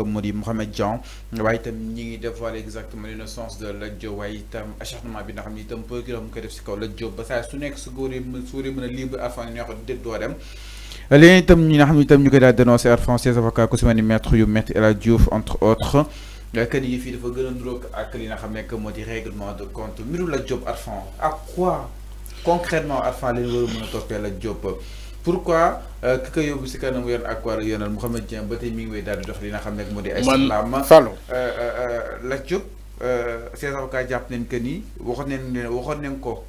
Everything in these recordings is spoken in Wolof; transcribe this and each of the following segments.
moo di Mohamed Dieng waaye itam ñi ngi dévoiler exactement l'innocence de Lat Diop waaye itam acharnement bi nga xam ne itam procureur mu koy def si kaw Lat Diop ba saa su nekk su góor yi mën a libre Arfan ñoo ko déet doo dem léegi itam ñi nga xam ne itam ñu koy daal dénoncer Arfan ses avocats ku si mel ni maître El Hadji Diouf entre autres que ni fii dafa gën a nduróog ak li nga xam ne moo di règlement de compte mbiru Lat Diop Arfan à quoi concrètement Arfan leen war a mën a toppee Lat Diop pourquoi ki ko yóbbu si kanamu yoon ak wàllu yoonal Mouhamed Dieng ba tey mi ngi wéy daal di dox li nga xam ne moo di ay soxlaam Lat Diop ses avocats jàpp nañ que ni waxoon nañ ko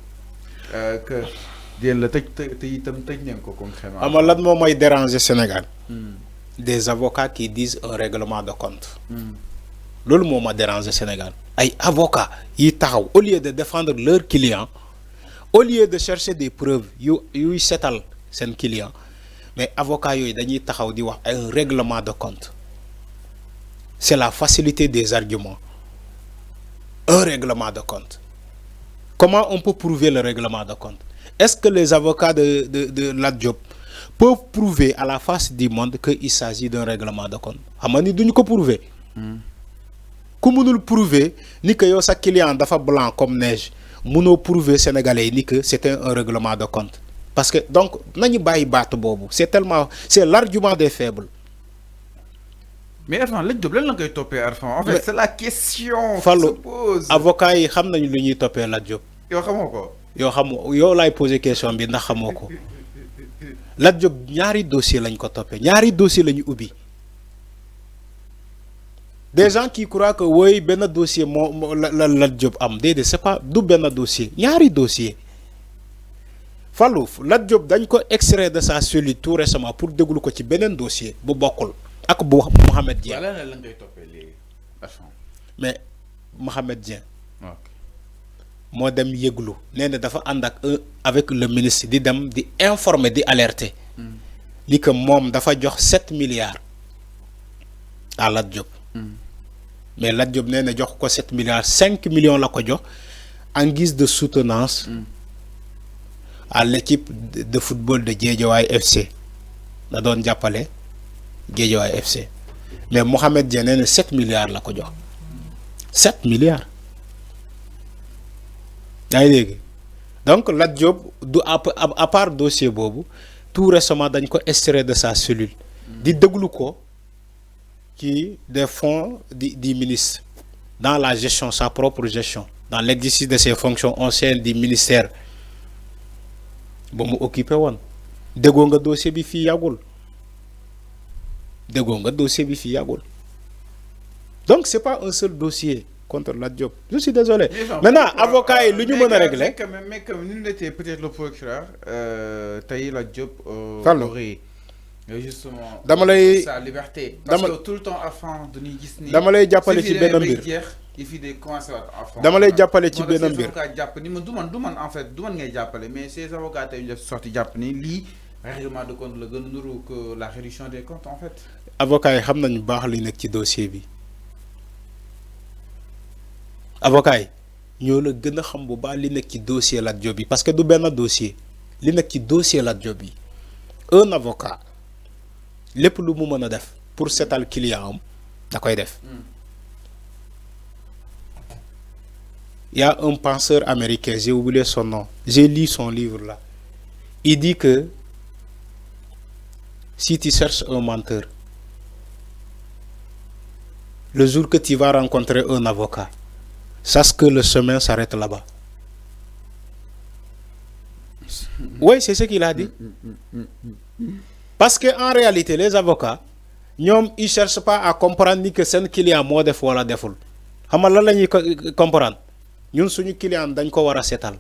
que dinañ la tëj te itam tëj nañ ko concrètement. ama lan moo may déranger Sénégal. Des avocats qui disent un règlement de compte. loolu moo ma déranger Sénégal ay avocats yi taxaw au lieu de défendre leur client au lieu de chercher des preuves yuy setal seen client mais avocats yooyu dañuy taxaw di wax un règlement de compte c'est la facilité des arguments un règlement de compte comment on peut prouver le règlement de compte est-ce que les avocats de Lat Diop peuvent prouver à la face du monde qu'il s'agit d'un règlement de compte xam nga ni duñu ko prouver ku mënul prouver ni que yow sa client dafa blanc comme neige mënoo prouver sénégalais ni que c'était un règlement de compte parce que donc nañu bàyyi baatu boobu c'est l'argument des faibles. mais Arfan Lat Diop lan la koy toppee Arfan en fait c'est la question. Fallou avocat yi xam nañu lu ñuy toppee Lat Diop. yow xamoo ko. yow laay poser question bi ndax xamoo ko Lat Diop ñaari dossier lañ ko toppee ñaari dossier la ñu ubbi. Des gens qui croient que oui benn dossier moo la Lat Diop am déedéet c'est pas du benn dossier ñaari dossier Fallou Lat Diop dañ ko extrait de sa cellule tout récemment pour déglu ko ci beneen dossier bu bokkul ak bu Mohamed Dieng. lan la ngay toppee léegi mais Mohamed Dieng. moo dem yëglu nee na dafa ànd ak avec le ministre di dem di informer di alerter. ni que moom dafa jox 7 milliards à Lat Diop. mais Lat Diop nee na jox ko 7 milliards 5 millions la ko jox en guise de soutenance à l'équipe de football de Guédiawaye FC da doon jàppale Guédiawaye FC mais Mohamed Dieng nee na 7 milliards la ko jox 7 milliards yaa ngi dégg donc Lat Diop du à part dossier boobu tout récemment dañ ko extrait de sa cellule di déglu ko qui des fonds du ministre dans la gestion sa propre gestion dans l'exercice de ses fonctions au sein du ministère ba mu occupé woon déggoo nga dossier bi fii yàggul donc c'est pas un seul dossier contre Lat Diop je suis désolé maintenant avocat yi lu ñu mën a régler mais comme ni ñu était peut-être le procureur tey Lat Diop aurait justement dama lay sa liberté parce que tout le temps Arfan dañuy gis ni dama lay jàppale ci benn mbir dama lay jàppale ci benn mbir jàpp ni man du man en fait du man ngay jàppale mais ces avocats tey ñu def sorti jàpp ni lii règlement de compte la gën a nuru que la réduction des comptes en fait avocats yi xam nañu baax li nekk ci dossier bi avocats yi ñoo la gën a xam bu baax li nekk ci dossier Lat Diop bi parce que du benn dossier li nekk ci dossier Lat Diop bi un avocat lépp lu mu mën a def pour setal client am da koy def. Il y a un penseur américain j'ai oublié son nom j'ai lu son livre là il dit que si tu cherches un menteur le jour que tu vas rencontrer un avocat sache que le chemin s'arrête là-bas. Oui, c'est ce qu'il a dit. Parce que en réalité les avocats ñoom ils cherchent pas à comprendre ni que seen client moo def wala deful xam nga lan la ñuy comprendre ñun suñu client dañ ko war a seetal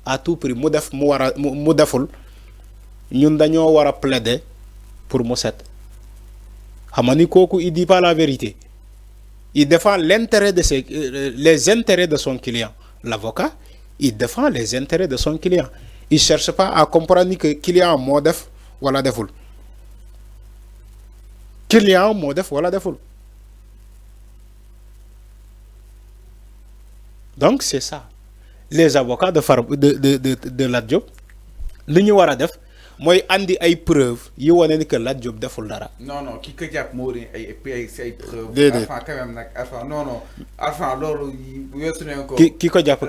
à tout prix mu def mu deful ñun dañoo war a plaider pour mu set xam nga ni kooku il dit pas la vérité il défend l'intérêt de les intérêts de son client l'avocat il défend les intérêts de son client il cherche pas à comprendre ni que client moo def wala deful client moo def wala deful donc c'est ça les avocats de Lat Diop li ñu war a def mooy andi ay preuves yi wane ni que Lat Diop deful dara. non ki ko jàpp moo di ay preuves. déedéet Arfan quand même nag Arfan non Arfan loolu weesu nañ ko. ki ko jàpp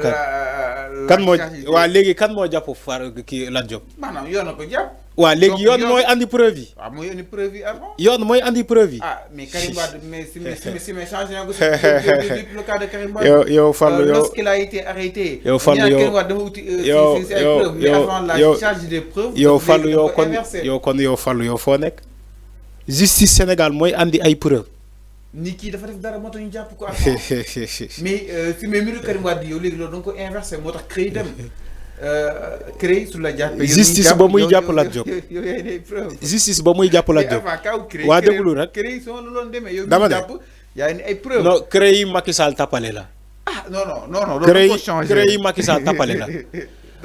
kan moo waa léegi kan moo jàpp far kii Lat Diop. maanaam yoon na ko jàpp. waa léegi yoon mooy andi preuve yi. waaw mooy andi preuve yi Arfan. yoon mooy andi preuve yi. ah mais Karim Wade mais si changé na ko depuis le cas de Karim Wade. yow Fallou yow lorsqu'il a été arrêté. yow Fallou yow Karim Wade dafa uti si ay preuves mais avant la charge des preuves. yow Fallou yow Fallou yow foo nekk. justice Sénégal mooy andi ay preuve. ni kii dafa def dara moo tax ñu jàpp ko Arfan. mais si mais mbiru Karim Wade yow léegi loolu da nga ko inversé moo tax CREI dem. CREI su la jàppee. justice ba muy jàpp Lat Diop. yow yaay day preuve. justice ba muy jàpp Lat Diop. waa déglu rek CREI soo la doon demee. yow dama ne jàpp yaa ni ay preuve. non CREI Macky Sall tapale la. ah non. loolu ko changé CREI Macky Sall tapale la.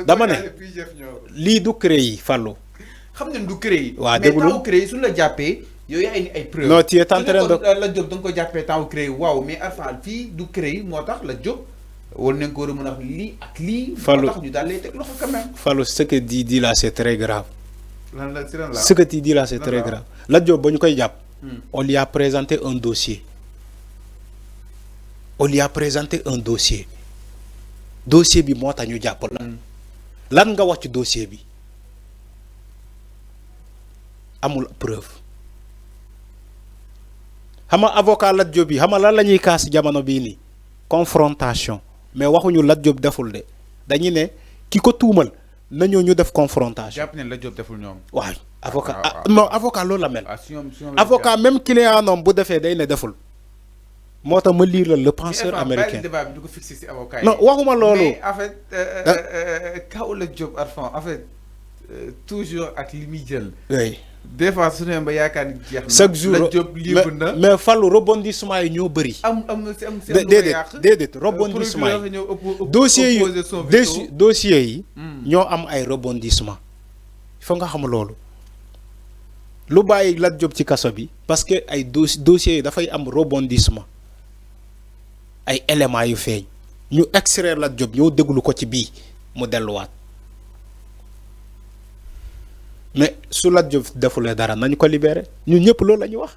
dama ne lii du CREI Fallou. xam nañ du CREI. waa déglu mais taw CREI su la jàppee. yow yaa ni ay preuve. non tu es en train de Lat Diop da nga ko jàppee taw CREI waaw mais Arfan fii du CREI moo tax Lat Diop. war nañ ko war a mën a wax lii ak lii. Fallou moo tax ñu daal lay teg loxo quand même. Fallou ce que dit là c'est très grave. lan la ce que tu dis là c'est très grave. Lat Diop ba ñu koy jàpp. on lui a présenté un dossier. dossier bi moo tax ñu jàpp la. lan nga wax ci dossier bi. amul preuve. xam nga avocat Lat Diop bi xam nga lan la ñuy kaas jamono bii nii. confrontation mais waxuñu Lat Diop deful de dañu ne ki ko tuumal nañoo ñu def confrontation. jàpp ne Lat Diop deful ñoom. waaw avocat non avocat loolu la mel. si avocat même client noom bu defee day ne deful. moo tax ma lire la le penseur américain. débat bi du ko fixé si avocat yi. non waxuma loolu. mais en fait kaw Lat Diop Arfan en fait toujours ak li muy jël. oui. des fois su ne ba yaakaar ni jeex na. chaque jour Lat Diop libre na mais Fallou rebondissement yi ñoo bëri. am déedéet rebondissement yi dossier yi ñoo am ay rebondissement il faut nga xam loolu lu bàyyi Lat Diop ci kaso bi parce que ay dossiers yi dafay am rebondissement ay éléments yu feeñ ñu extraire Lat Diop ñoo déglu ko ci bii mu delluwaat. mais su Lat Diop defulee dara nañu ko libérer ñun ñëpp loolu la ñu wax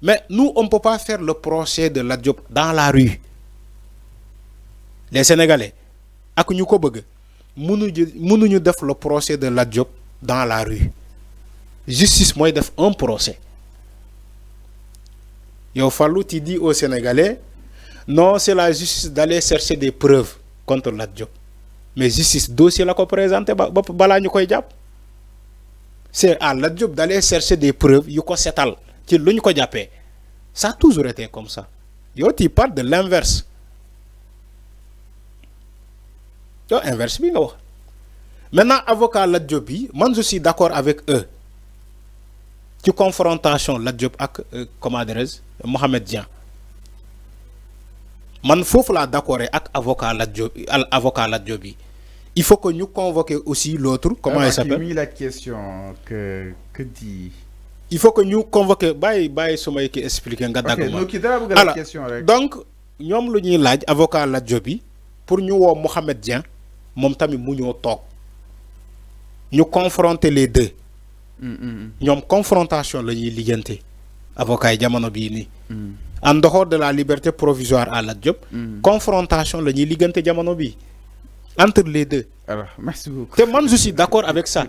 mais nous on peut pas faire le procès de Lat Diop dans la rue les Sénégalais ak ñu ko bëgg mënuñu def le procès de Lat Diop dans la rue justice mooy def un procès yow Fallou tu dis aux Sénégalais non c'est la justice d'aller chercher des preuves contre Lat Diop mais justice dossier la ko présenté ba balaa ñu koy jàpp. c'est à Lat Diop d'aller chercher des preuves yu ko setal ci lu ñu ko jàppee ça a toujours été comme ça yow tu parles de l'inverse yow inverse bi nga wax maintenant avocat Lat Diop bi man je suis d'accord avec eux ci confrontation Lat Diop ak comment dirais-je Mohamed Dieng man foofu laa d'accord ak avocat Lat Diop bi il faut que ñu convoquer aussi l'autre comment il s'appelle la question que dit il faut que ñu convoquer bàyyi su may ki expliquer nga dagg ma alors donc ñoom lu ñuy laaj avocat Lat Diop bi pour ñu woo Mohamed Dieng moom tamit mu ñoo toog ñu confronter les deux ñoom confrontation la ñuy liggante avocat yi jamono bii nii en dehors de la liberté provisoire à Lat Diop confrontation la ñuy liggante jamono bii entre les deux. Alors, merci beaucoup. te man je suis d'accord avec ça.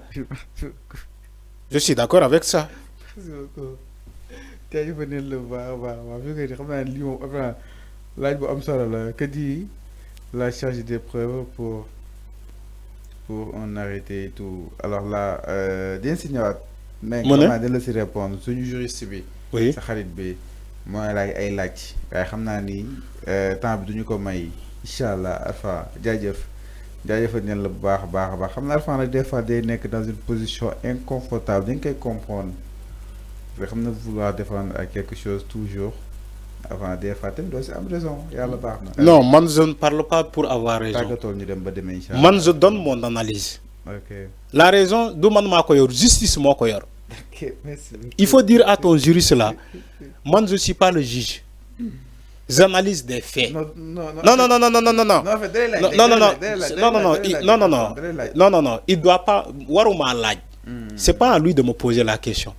je suis d'accord avec ça. merci beaucoup. tey jii la waaw fi nga xam naa ne lii moom après laaj bu am solo la que dit la charge des preuves pour un arrêté et tout alors là dinañ si ñëwaat. mais xam naa dina la si répondre suñu juriste bi. oui sa xarit bi mooy laaj ay laaj. waaye xam naa ni temps bi duñu ko may incha allah Arfan jaajëf. jaajëfal nañ la bu baax a baax xam naa Arfan nag des fois day nekk dans une position inconfortable dañ koy comprendre nga xam na vouloir défendre à quelque chose toujours avant des fois tamit doo si am raison yàlla baax na. non man je ne parle pas pour avoir raison. tàggatool ñu dem ba demee incha allah man je donne mon analyse. ok la raison du man maa ko yor justice moo ko yor. ok merci. il faut dire à ton juriste là man je suis pas le juge analyses des faits. Non, il doit pas. Waruma laaj. C'est pas à lui de me poser la question.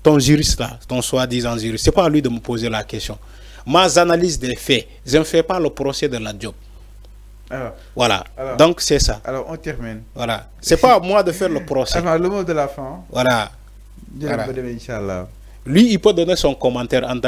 Ton juriste là, ton soi-disant juriste, c'est pas à lui de me poser la question. Ma analyse des faits, je ne fais pas le procès de la job. Voilà. Donc c'est ça. Alors on termine. Voilà. C'est pas à moi de faire le procès. Enfin, le mot de la fin. Voilà. Voilà. Lui, il peut donner son commentaire en tant